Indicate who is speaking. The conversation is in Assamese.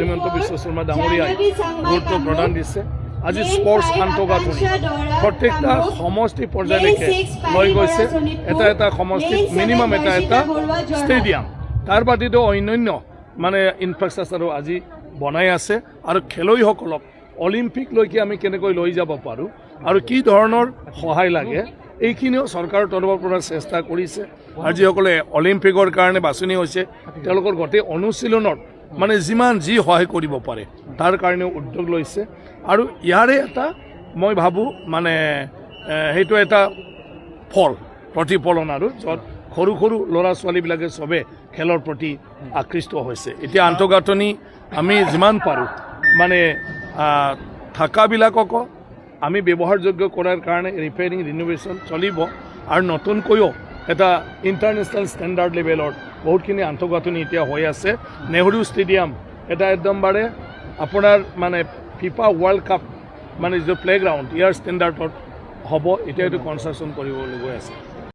Speaker 1: হিমন্ত বিশ্ব শৰ্মা ডাঙৰীয়াই গুৰুত্ব প্ৰদান দিছে। আজি স্পৰ্টছ আন্তঃগাঁথনি প্ৰত্যেকটা সমষ্টি পৰ্যায়লৈকে লৈ গৈছে। এটা এটা সমষ্টিত মিনিমাম এটা এটা ষ্টেডিয়াম, তাৰ বাদেতো অন্যান্য মানে ইনফ্ৰাষ্ট্ৰাকচাৰো আজি বনাই আছে। আৰু খেলুৱৈসকলক অলিম্পিকলৈকে আমি কেনেকৈ লৈ যাব পাৰোঁ আৰু কি ধৰণৰ সহায় লাগে এইখিনিও চৰকাৰৰ তৰফৰ পৰা চেষ্টা কৰিছে। আৰু যিসকলে অলিম্পিকৰ কাৰণে বাছনি হৈছে তেওঁলোকৰ গোটেই অনুশীলনত মানে যিমান যি সহায় কৰিব পাৰে তাৰ কাৰণেও উদ্যোগ লৈছে। আৰু ইয়াৰে এটা মই ভাবোঁ মানে সেইটো এটা প্ৰতিফলন আৰু য'ত সৰু সৰু ল'ৰা ছোৱালীবিলাকে চবে খেলৰ প্ৰতি আকৃষ্ট হৈছে। এতিয়া আন্তঃগাঁথনি আমি যিমান পাৰোঁ মানে থাকাবিলাককো আমি ব্যৱহাৰযোগ্য কৰাৰ কাৰণে ৰিপেয়াৰিং ৰিনোভেশ্যন চলিব। আৰু নতুনকৈও এটা ইণ্টাৰনেশ্যনেল ষ্টেণ্ডাৰ্ড লেভেলৰ বহুতখিনি আন্তঃগাঁথনি এতিয়া হৈ আছে। নেহৰু ষ্টেডিয়াম এটা একদমবাৰে আপোনাৰ মানে ফিফা ৱৰ্ল্ড কাপ মানে যিটো প্লেগ্ৰাউণ্ড ইয়াৰ ষ্টেণ্ডাৰ্ডত হ'ব, এতিয়া এইটো কনষ্ট্ৰাকশ্যন কৰিবলৈ গৈ আছে।